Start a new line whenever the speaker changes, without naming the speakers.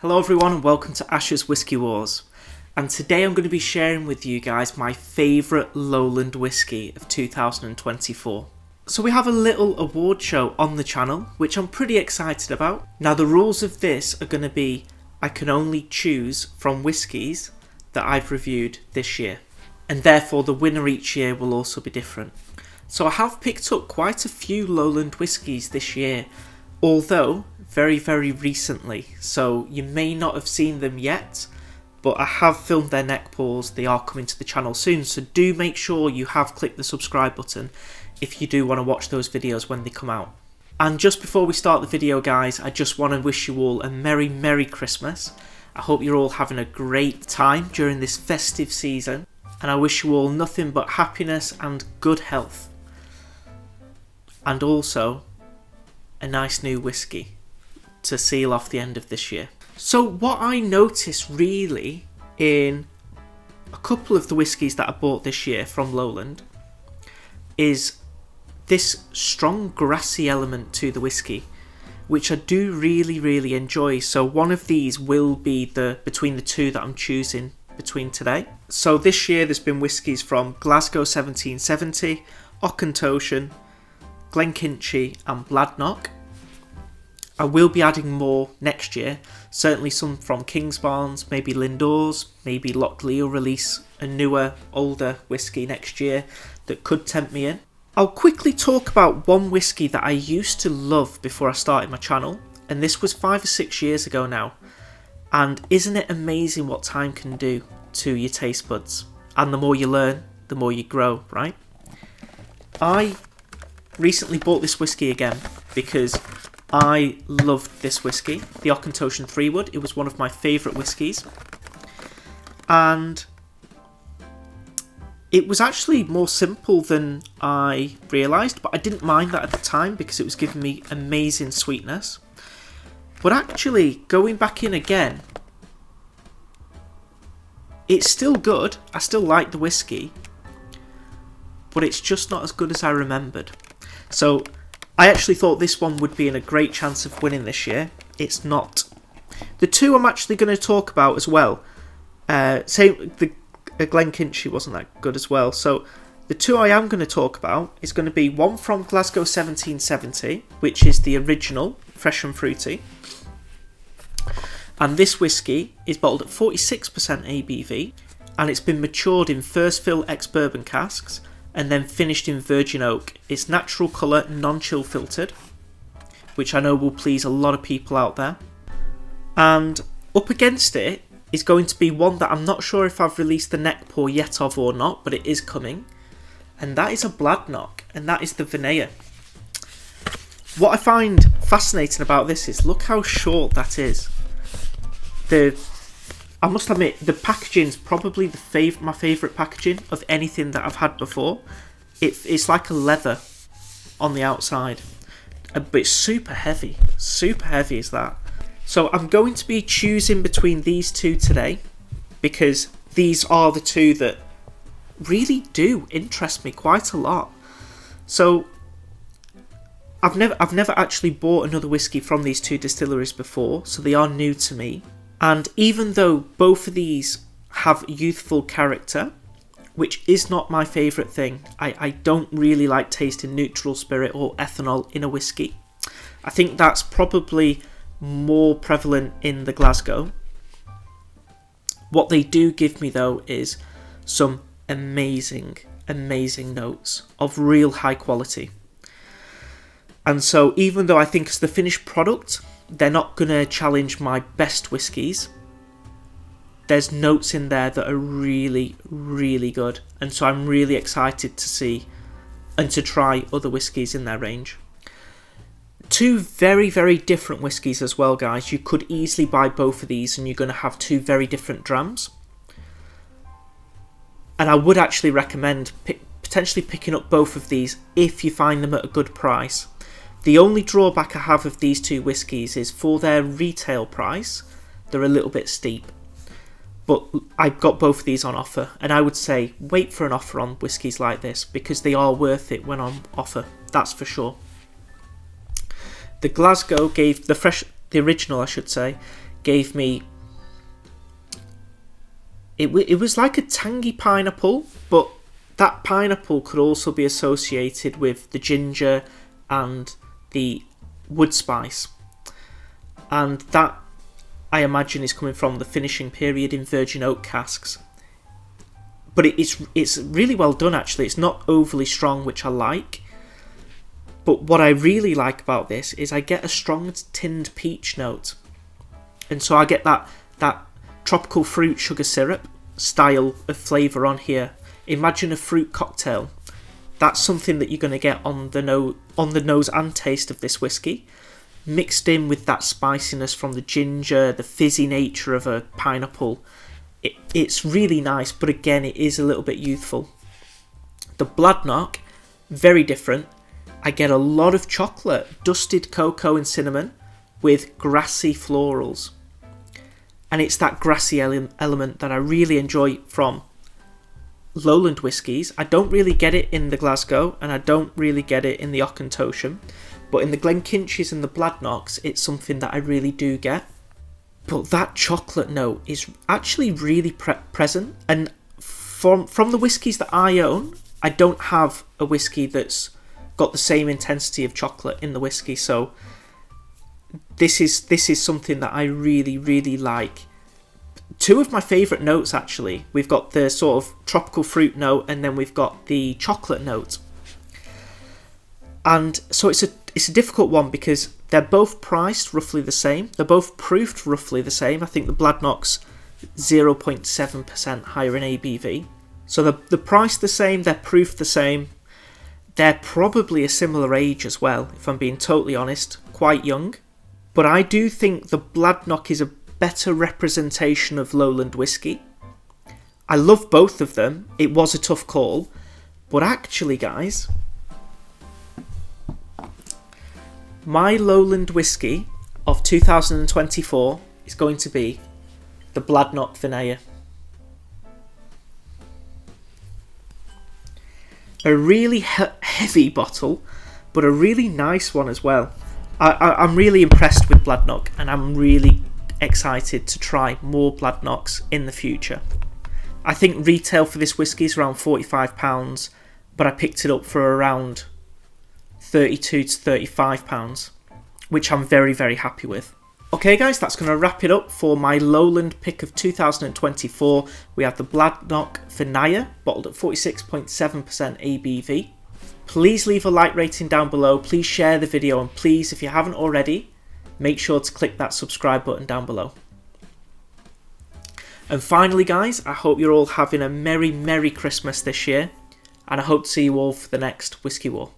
Hello everyone and welcome to Ash's Whiskey Wars, and today I'm going to be sharing with you guys my favourite Lowland Whisky of 2024. So we have a little award show on the channel which I'm pretty excited about. Now the rules of this are going to be I can only choose from whiskies that I've reviewed this year, and therefore the winner each year will also be different. So I have picked up quite a few Lowland whiskies this year, although very recently, so you may not have seen them yet, but I have filmed their neck pours. They are coming to the channel soon, so do make sure you have clicked the subscribe button if you do want to watch those videos when they come out. And just before we start the video guys, I just want to wish you all a merry Christmas. I hope you're all having a great time during this festive season, and I wish you all nothing but happiness and good health, and also a nice new whiskey to seal off the end of this year. So what I noticed really in a couple of the whiskies that I bought this year from Lowland is this strong grassy element to the whiskey, which I do really enjoy. So one of these will be between the two that I'm choosing between today. So this year there's been whiskies from Glasgow 1770, Auchentoshan, Glenkinchie and Bladnoch. I will be adding more next year, certainly some from Kingsbarns, maybe Lindors, maybe Locklear will release a newer, older whiskey next year that could tempt me in. I'll quickly talk about one whiskey that I used to love before I started my channel, and this was 5 or 6 years ago now, and isn't it amazing what time can do to your taste buds? And the more you learn, the more you grow, right? I recently bought this whiskey again because I loved this whiskey, the Auchentoshan 3-Wood. It was one of my favourite whiskies, and it was actually more simple than I realised, but I didn't mind that at the time because it was giving me amazing sweetness. But actually, going back in again, it's still good. I still like the whiskey, but it's just not as good as I remembered. So I actually thought this one would be in a great chance of winning this year. It's not. The two I'm actually going to talk about as well, the Glenkinchie wasn't that good as well. So the two I am going to talk about is going to be one from Glasgow 1770, which is the original, fresh and fruity. And this whiskey is bottled at 46% ABV, and it's been matured in first fill ex-bourbon casks, and then finished in virgin oak. It's natural colour, non-chill filtered, which I know will please a lot of people out there. And up against it is going to be one that I'm not sure if I've released the neck pour yet of or not, but it is coming. And that is a bladnoch, and that is the Vinea. What I find fascinating about this is look how short that is. I must admit, the packaging is probably my favourite packaging of anything that I've had before. It's like a leather on the outside, but it's super heavy is that. So I'm going to be choosing between these two today, because these are the two that really do interest me quite a lot. So I've never actually bought another whiskey from these two distilleries before, so they are new to me. And even though both of these have youthful character, which is not my favourite thing, I don't really like tasting neutral spirit or ethanol in a whiskey. I think that's probably more prevalent in the Glasgow. What they do give me though is some amazing notes of real high quality. And so even though I think as the finished product, they're not going to challenge my best whiskies, there's notes in there that are really good, and so I'm really excited to see and to try other whiskies in their range. Two very different whiskies as well guys. You could easily buy both of these and you're going to have two very different drams, and I would actually recommend potentially picking up both of these if you find them at a good price. The only drawback I have of these two whiskies is for their retail price, they're a little bit steep. But I got both of these on offer, and I would say wait for an offer on whiskies like this because they are worth it when on offer, that's for sure. The Glasgow gave the original, I should say, gave me... It was like a tangy pineapple, but that pineapple could also be associated with the ginger and the wood spice. And that, I imagine, is coming from the finishing period in virgin oak casks. But it's really well done, actually. It's not overly strong, which I like. But what I really like about this is I get a strong tinned peach note. And so I get that tropical fruit sugar syrup style of flavour on here. Imagine a fruit cocktail. That's something that you're going to get on the nose and taste of this whiskey, mixed in with that spiciness from the ginger, the fizzy nature of a pineapple. It's really nice, but again, it is a little bit youthful. The bladnoch, very different. I get a lot of chocolate, dusted cocoa and cinnamon with grassy florals. And it's that grassy element that I really enjoy from Lowland whiskies. I don't really get it in the Glasgow, and I don't really get it in the Auchentoshan. But in the Glenkinchis and the Bladnochs, it's something that I really do get. But that chocolate note is actually really present. And from the whiskies that I own, I don't have a whiskey that's got the same intensity of chocolate in the whiskey. So this is something that I really, really like. Two of my favourite notes, actually. We've got the sort of tropical fruit note, and then we've got the chocolate note. And so it's a difficult one because they're both priced roughly the same. They're both proofed roughly the same. I think the Bladnoch's 0.7% higher in ABV. So they're priced the same, they're proofed the same. They're probably a similar age as well, if I'm being totally honest. Quite young. But I do think the Bladnoch is a better representation of Lowland whiskey. I love both of them. It was a tough call. But actually, guys, my Lowland whiskey of 2024 is going to be the Bladnoch Vinaya. A really heavy bottle, but a really nice one as well. I'm really impressed with Bladnoch, and I'm really excited to try more Bladnochs in the future. I think retail for this whiskey is around £45, but I picked it up for around £32 to £35, which I'm very, very happy with. Okay guys, that's going to wrap it up for my Lowland pick of 2024. We have the Bladnoch Vinaya, bottled at 46.7% ABV. Please leave a like rating down below, please share the video, and please, if you haven't already, make sure to click that subscribe button down below. And finally guys, I hope you're all having a merry, merry Christmas this year, and I hope to see you all for the next Whiskey War.